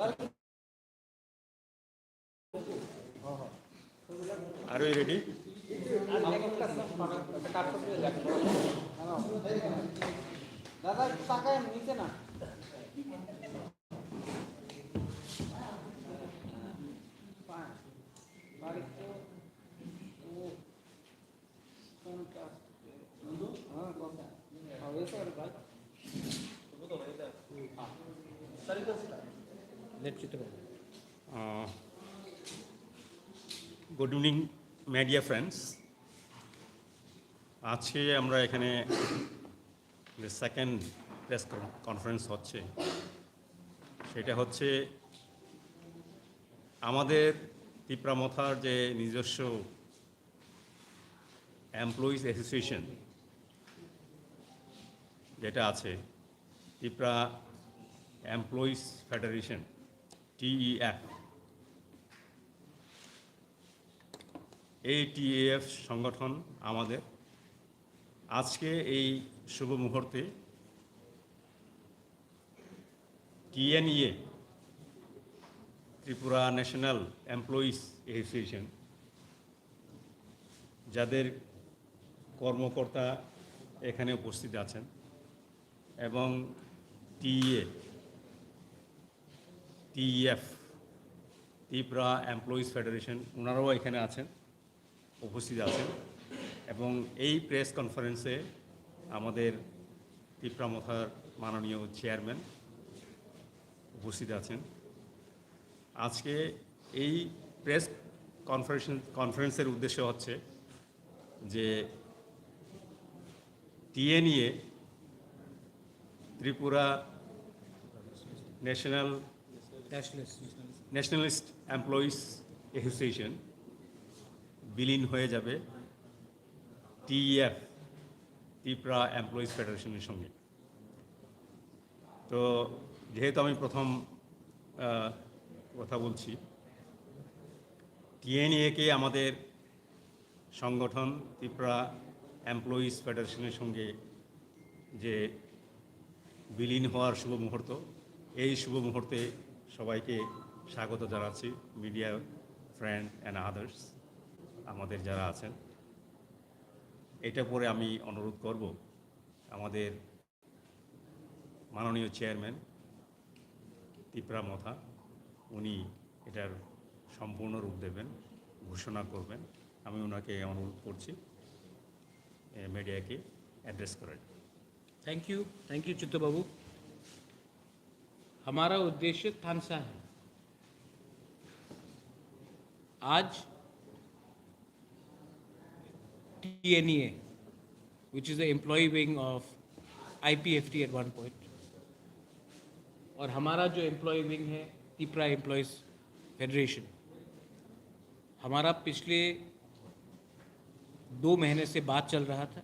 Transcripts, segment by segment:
Are you ready? দাদা টাকা নিচে না Good evening, media friends. আজকে আমরা এখানে যে সেকেন্ড প্রেস কনফারেন্স হচ্ছে সেটা হচ্ছে আমাদের ত্রিপুরা মথার যে নিজস্ব এমপ্লয়িজ অ্যাসোসিয়েশন যেটা আছে ত্রিপুরা এমপ্লয়িজ ফেডারেশন TEF, এই TEF সংগঠন আমাদের আজকে এই শুভ মুহূর্তে Tnea Tripura national employees association যাদের কর্মকর্তা এখানে উপস্থিত আছেন এবং TEF ত্রিপুরা এমপ্লয়িজ ফেডারেশন ওনারাও এখানে আছেন উপস্থিত আছেন এবং এই প্রেস কনফারেন্সে আমাদের ত্রিপুরা মথার মাননীয় চেয়ারম্যান উপস্থিত আছেন। আজকে এই প্রেস কনফারেন্সের উদ্দেশ্য হচ্ছে যে Tnea Tripura nationalist employees association বিলীন হয়ে যাবে TEF ত্রিপুরা এমপ্লয়িজ ফেডারেশনের সঙ্গে। তো যেহেতু আমি প্রথম কথা বলছি, Tnea-কে আমাদের সংগঠন ত্রিপুরা এমপ্লয়িজ ফেডারেশনের সঙ্গে যে বিলীন হওয়ার শুভ মুহূর্ত, এই শুভ মুহূর্তে সবাইকে স্বাগত জানাচ্ছি, মিডিয়া ফ্রেন্ড অ্যান্ড আদার্স আমাদের যারা আছেন। এটা পরে আমি অনুরোধ করব আমাদের মাননীয় চেয়ারম্যান ত্রিপুরা মথা, উনি এটার সম্পূর্ণ রূপ দেবেন, ঘোষণা করবেন। আমি ওনাকে অনুরোধ করছি मीडिया के एड्रेस करें। थैंक यू चित्तू बाबू। हमारा उद्देश्य थानसा है। आज Tnea, which is the employee wing of IPFT at one point, और हमारा जो एम्प्लॉय विंग है त्रिपुरा एम्प्लॉयज़ फेडरेशन, हमारा पिछले 2 महीने से बात चल रहा था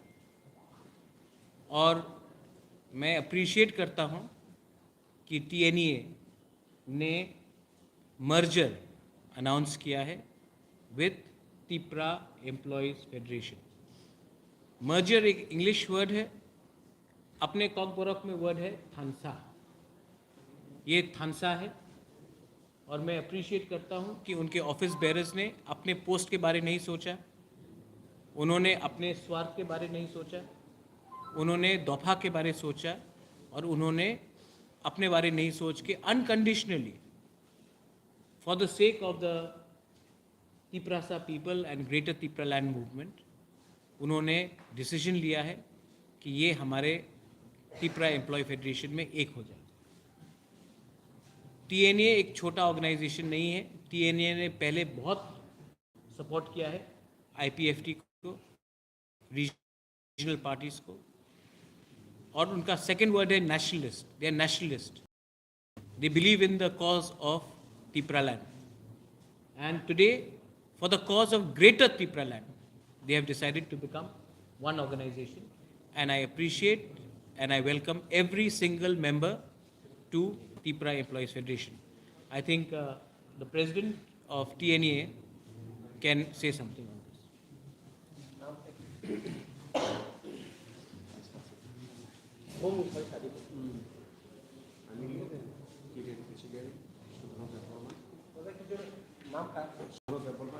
और मैं अप्रिशिएट करता हूं कि Tnea ने मर्जर अनाउंस किया है with Tripura employees federation. Merger एक इंग्लिश वर्ड है, अपने कॉकबोरक में वर्ड है थानसा। ये थानसा है और मैं अप्रिशिएट करता हूं कि उनके ऑफिस बेरर्स ने अपने पोस्ट के बारे नहीं सोचा, उन्होंने अपने स्वार्थ के बारे नहीं सोचा, उन्होंने दफा के बारे सोचा और उन्होंने अपने बारे नहीं सोच के unconditionally for the sake of the Tiprasa people and greater Tipra land movement उन्होंने डिसीजन लिया है कि ये हमारे त्रिपुरा एम्प्लॉय फेडरेशन में एक हो जाए। Tnea एक छोटा ऑर्गेनाइजेशन नहीं है। Tnea ने पहले बहुत सपोर्ट किया है IPFT को, रीजनल पार्टीज को, और उनका सेकेंड वर्ड है nationalist. They are nationalist, they believe in the cause of Tripura land and today for the cause of greater Tripura land they have decided to become one organization, and I appreciate and I welcome every single member to Tipra Employees Federation. I think the president of Tnea can say something on this.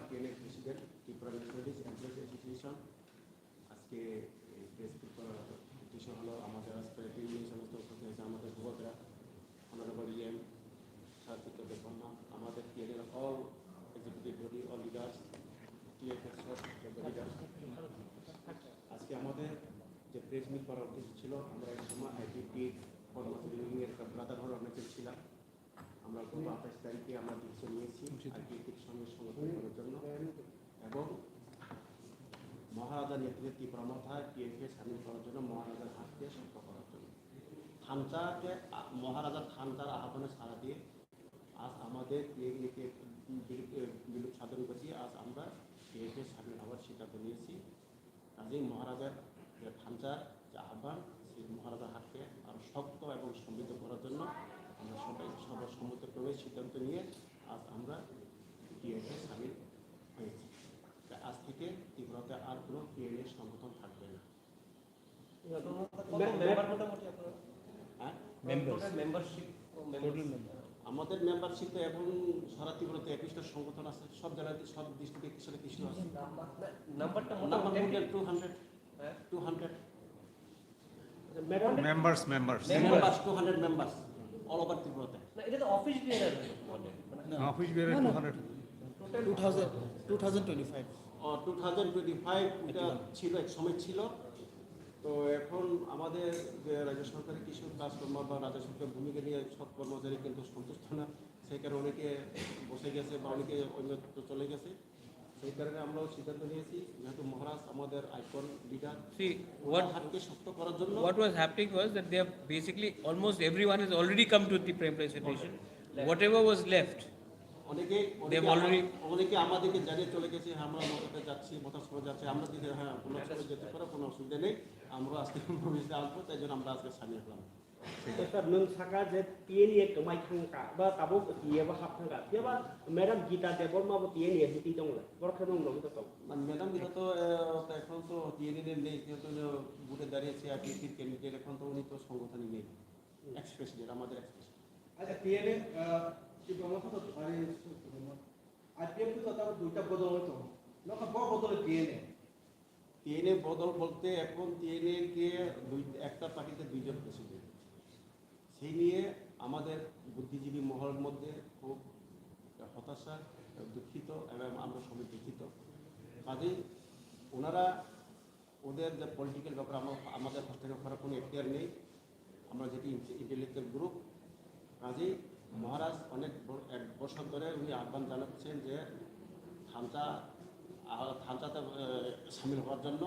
TNA president Tripura nationalist employees association. আজকে press উদ্দেশ্য হলো আমাদের আজকে TNA সমস্ত উপস্থিত হয়েছে আমাদের যুবকরা, অনারেবল ইএম সার্থিক দেববর্মা, আমাদের টিএনএর all executive body, all leaders, TFS leaders. আজকে আমাদের যে প্রেস মিট করার উদ্দেশ্য ছিল, আমরা এক সময় আইপিপি কর্মচারী ইউনিয়নের একটা ব্রাদারহুড অর্গানাইজেশন ছিলাম। আমরা গত 28 তারিখে আমরা ডিসিশন নিয়েছি আইপিপির সঙ্গে সমর্থন করার জন্য এবং মহারাজার নেতৃত্বে ত্রিপুরা মথা টিএফএ সামিল করার জন্য, মহারাজার হাতকে শক্ত করার জন্য। থানচাকে মহারাজার থানচার আহ্বানে সাড়া দিয়ে আজ আমাদের টিএনএকে বিলুপ সাধন করছি। আজ আমরা টিএফএ সামিল হওয়ার সিদ্ধান্ত নিয়েছি। কাজেই মহারাজার যে থানচার যে আহ্বান, সেই মহারাজার হাতকে আরও শক্ত এবং সমৃদ্ধ করার জন্য আমরা সবাই সর্বসম্মতক্রমে সিদ্ধান্ত নিয়ে আজ আমরা টিএনএ সামিল হয়েছি। আজ থেকে ত্রিপুরাতে আর কোনো টিএনএ সংগঠন থাকবে না। আমাদের মেম্বারশিপে এখন সারা ত্রিপুরাতে 21টা সংগঠন আছে, সব জায়গাতে সব ডিস্ট্রিক্টে কিছু আছে। নাম্বারটা 200 মেম্বার্স 200 মেম্বার্স অল ওভার ত্রিপুরাতে। এটা তো অফিস বিয়ার অফিস বের 200 2025 2025 এটা ছিল, এক সময় ছিল। তো এখন আমাদের যে রাজ্য সরকারের কিছু কাজকর্ম বা রাজ্য সরকারের ভূমিকা নিয়ে সব কর্মচারী কিন্তু সন্তুষ্ট না, সেই কারণে অনেকে বসে গেছে বা অনেকে অন্যত্র চলে গেছে। সেই কারণে আমরাও সিদ্ধান্ত নিয়েছি, যেহেতু মহারাজ আমাদের আইকন লিডার, See, what হাতকে শক্ত করার জন্য। what was happening was that they have basically almost everyone has already come to the Prime Federation. Whatever was left, অনেকে They've already- অনেকে আমাদেরকে জানিয়ে চলে গেছে, হ্যাঁ আমরা মথাতে যাচ্ছি, মথার সময় যাচ্ছি। আমরা যদি হ্যাঁ কোনো সময় যেতে পারো, কোনো অসুবিধা নেই, আমরা আজকে ভবিষ্যতে আসবো, তাই জন্য আমরা আজকে সামিল হলাম। স্যার নন সাকা যে টিএনএ কমাই থাকা বা তাবো টিএবা হাব থাকা যেবা ম্যাডাম গীতা দেববর্মাবো টিএনএ বিটি দংলে বরখা দং দং তো ম্যাডাম এটা তো এখন তো টিএনএ নেই, যেহেতু বুটে দাঁড়িয়েছে আর পিপির ক্যান্ডিডেট, এখন তো উনি তো সংগঠনই নেই, এক্স প্রেসিডেন্ট, আমাদের এক্স প্রেসিডেন্ট। আচ্ছা টিএনএ কি প্রমোশন তো আরে আইপিএফ তো তার দুইটা বদল হতো নকা বড় বদল টিএনএ টিএনএ বদল বলতে এখন টিএনএ কে একটা পার্টিতে দুইজন প্রেসিডেন্ট, সেই নিয়ে আমাদের বুদ্ধিজীবী মহলের মধ্যে খুব হতাশা, দুঃখিত এবং আমরা সবাই দুঃখিত। কাজেই ওনারা ওদের যে পলিটিক্যাল ব্যাপারে আমাদের হস্তক্ষেপ করার কোনো এখতিয়ার নেই, আমরা যেটি ইন্টেলেকচুয়াল গ্রুপ। কাজেই মহারাজ অনেক এক বছর ধরে উনি আহ্বান জানাচ্ছেন যে থানচাতে সামিল হওয়ার জন্য,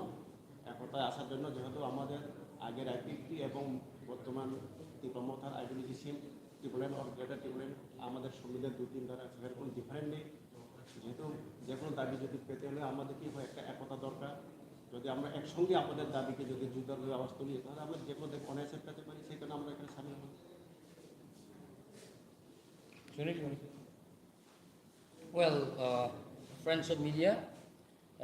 একতায় আসার জন্য। যেহেতু আমাদের আগের আইপিপি এবং বর্তমান ত্রিপুরা মথার ideology same, Tripuran or greater Tripuran, আমাদের সংবিধান 2-3 দ্বারা সেখানে কোনো ডিফারেন্ট নেই। যেহেতু যে কোনো দাবি যদি পেতে হলে আমাদের কি হয়, একটা একতা দরকার। যদি আমরা একসঙ্গে আমাদের দাবিকে যদি যুদ্ধের আওয়াজ তুলি, তাহলে আমরা যে কোনো অনায়াসে পেতে পারি, সেই কারণে আমরা এখানে সামিল হই। Well, friends of media,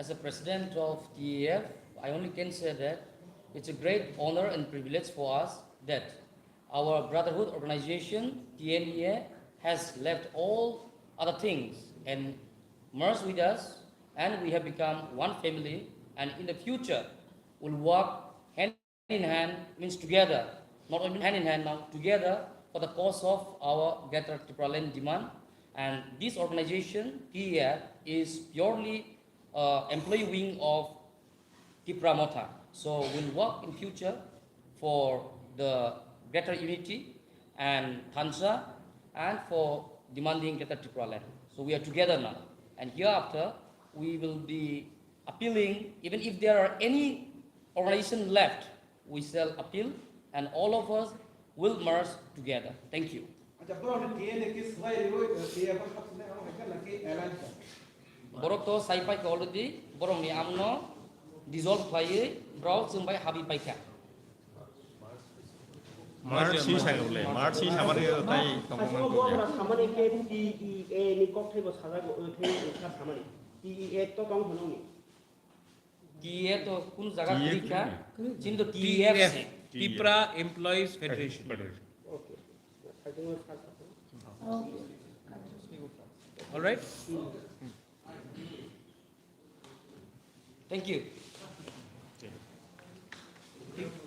as a president of TEF, I only can say that it's a great honor and privilege for us that our brotherhood organization, Tnea, has left all other things and merged with us, and we have become one family, and in the future will work hand in hand, means together, not only hand in hand now, together for the cause of our greater Tipra land demand. And this organization, TEA, is purely employee wing of Tipra Motha. So we'll work in future for the greater unity and Tansa and for demanding greater Tipra land. So we are together now. And hereafter, we will be appealing, even if there are any organization left, we shall appeal, and all of us will merge together. Thank you. আচ্ছা বড় TNA কি সবাই রই TF সাথে আমরা একটা নাকি alliance Borok to sai pai ke already, borong ni amno dissolve playe, braw sumbai habi pai ka. March 6 আগে বলে মার্চ 6 আমাদের তাই সাসিও বড় সামানে কে টিএ নি ককথেবো সাজাগো থৈ सा সামানে টিএ তো দং হননি TEA to kun jaga TEA kuri ka, chin to TEF, TEF. Tipra Employees Federation. Okay sizing All right? Thank you. ঠিক আছে।